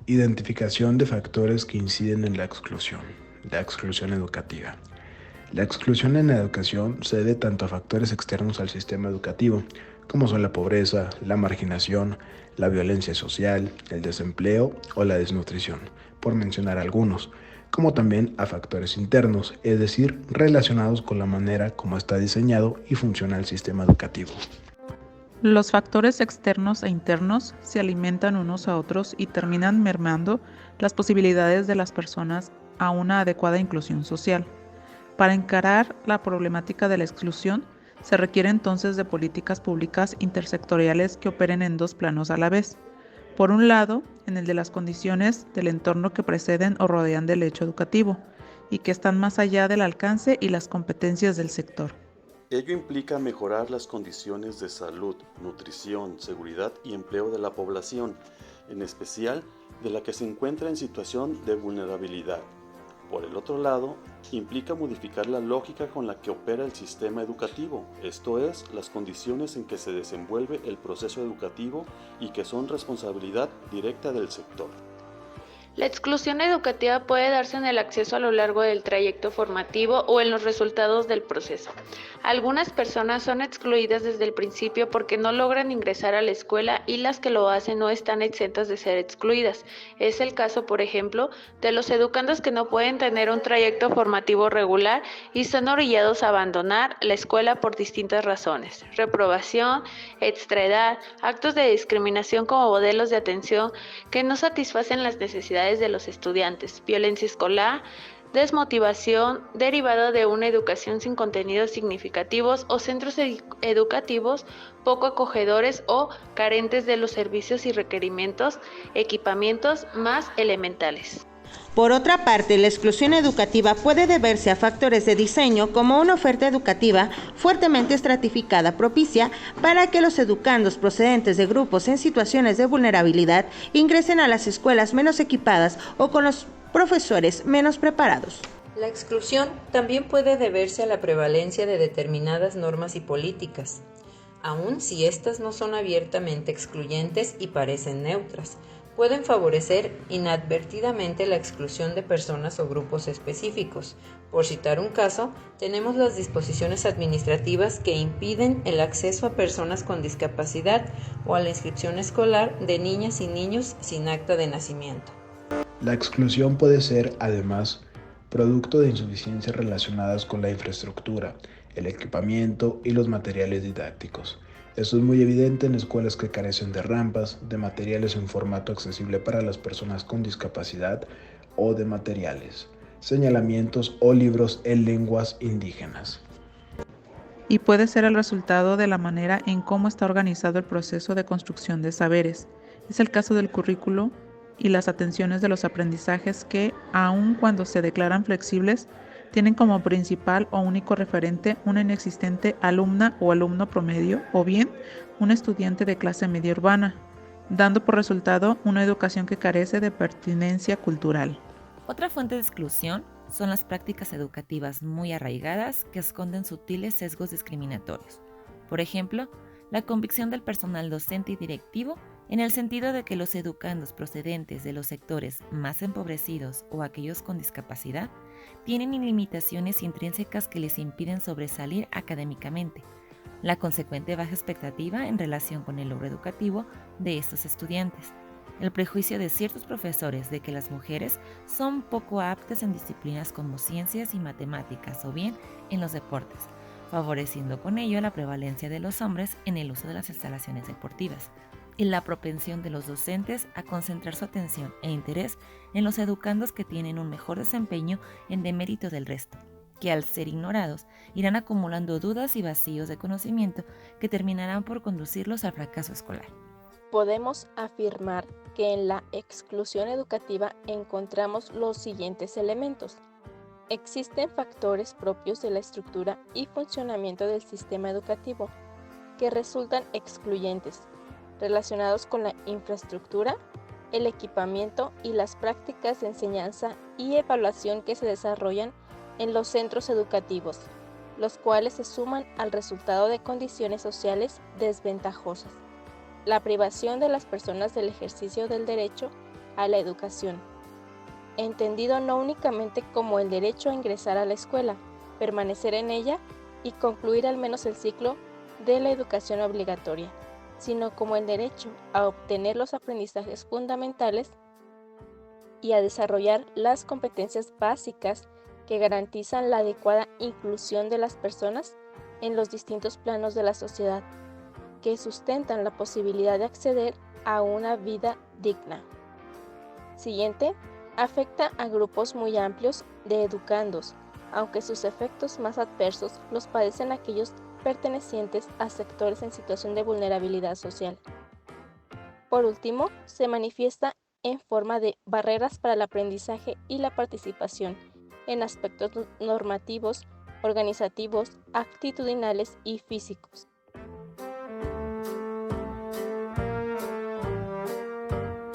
Identificación de factores que inciden en la exclusión educativa. La exclusión en la educación se debe tanto a factores externos al sistema educativo, como son la pobreza, la marginación, la violencia social, el desempleo o la desnutrición, por mencionar algunos, como también a factores internos, es decir, relacionados con la manera como está diseñado y funciona el sistema educativo. Los factores externos e internos se alimentan unos a otros y terminan mermando las posibilidades de las personas a una adecuada inclusión social. Para encarar la problemática de la exclusión, se requiere entonces de políticas públicas intersectoriales que operen en dos planos a la vez. Por un lado, en el de las condiciones del entorno que preceden o rodean del hecho educativo y que están más allá del alcance y las competencias del sector. Ello implica mejorar las condiciones de salud, nutrición, seguridad y empleo de la población, en especial de la que se encuentra en situación de vulnerabilidad. Por el otro lado, implica modificar la lógica con la que opera el sistema educativo, esto es, las condiciones en que se desenvuelve el proceso educativo y que son responsabilidad directa del sector. La exclusión educativa puede darse en el acceso a lo largo del trayecto formativo o en los resultados del proceso. Algunas personas son excluidas desde el principio porque no logran ingresar a la escuela y las que lo hacen no están exentas de ser excluidas. Es el caso, por ejemplo, de los educandos que no pueden tener un trayecto formativo regular y son orillados a abandonar la escuela por distintas razones: reprobación, extraedad, actos de discriminación como modelos de atención que no satisfacen las necesidades de los estudiantes, violencia escolar, desmotivación derivada de una educación sin contenidos significativos o centros educativos poco acogedores o carentes de los servicios y requerimientos, equipamientos más elementales. Por otra parte, la exclusión educativa puede deberse a factores de diseño como una oferta educativa fuertemente estratificada propicia para que los educandos procedentes de grupos en situaciones de vulnerabilidad ingresen a las escuelas menos equipadas o con los profesores menos preparados. La exclusión también puede deberse a la prevalencia de determinadas normas y políticas, aun si éstas no son abiertamente excluyentes y parecen neutras. Pueden favorecer inadvertidamente la exclusión de personas o grupos específicos. Por citar un caso, tenemos las disposiciones administrativas que impiden el acceso a personas con discapacidad o a la inscripción escolar de niñas y niños sin acta de nacimiento. La exclusión puede ser, además, producto de insuficiencias relacionadas con la infraestructura, el equipamiento y los materiales didácticos. Esto es muy evidente en escuelas que carecen de rampas, de materiales en formato accesible para las personas con discapacidad o de materiales, señalamientos o libros en lenguas indígenas. Y puede ser el resultado de la manera en cómo está organizado el proceso de construcción de saberes. Es el caso del currículo y las atenciones de los aprendizajes que, aun cuando se declaran flexibles, tienen como principal o único referente una inexistente alumna o alumno promedio o bien un estudiante de clase media urbana, dando por resultado una educación que carece de pertinencia cultural. Otra fuente de exclusión son las prácticas educativas muy arraigadas que esconden sutiles sesgos discriminatorios. Por ejemplo, la convicción del personal docente y directivo en el sentido de que los educandos procedentes de los sectores más empobrecidos o aquellos con discapacidad tienen limitaciones intrínsecas que les impiden sobresalir académicamente, la consecuente baja expectativa en relación con el logro educativo de estos estudiantes, el prejuicio de ciertos profesores de que las mujeres son poco aptas en disciplinas como ciencias y matemáticas o bien en los deportes, favoreciendo con ello la prevalencia de los hombres en el uso de las instalaciones deportivas, y la propensión de los docentes a concentrar su atención e interés en los educandos que tienen un mejor desempeño en demérito del resto, que al ser ignorados irán acumulando dudas y vacíos de conocimiento que terminarán por conducirlos al fracaso escolar. Podemos afirmar que en la exclusión educativa encontramos los siguientes elementos. Existen factores propios de la estructura y funcionamiento del sistema educativo que resultan excluyentes, relacionados con la infraestructura, el equipamiento y las prácticas de enseñanza y evaluación que se desarrollan en los centros educativos, los cuales se suman al resultado de condiciones sociales desventajosas. La privación de las personas del ejercicio del derecho a la educación, entendido no únicamente como el derecho a ingresar a la escuela, permanecer en ella y concluir al menos el ciclo de la educación obligatoria, sino como el derecho a obtener los aprendizajes fundamentales y a desarrollar las competencias básicas que garantizan la adecuada inclusión de las personas en los distintos planos de la sociedad, que sustentan la posibilidad de acceder a una vida digna. Siguiente, afecta a grupos muy amplios de educandos, aunque sus efectos más adversos los padecen aquellos pertenecientes a sectores en situación de vulnerabilidad social. Por último, se manifiesta en forma de barreras para el aprendizaje y la participación en aspectos normativos, organizativos, actitudinales y físicos.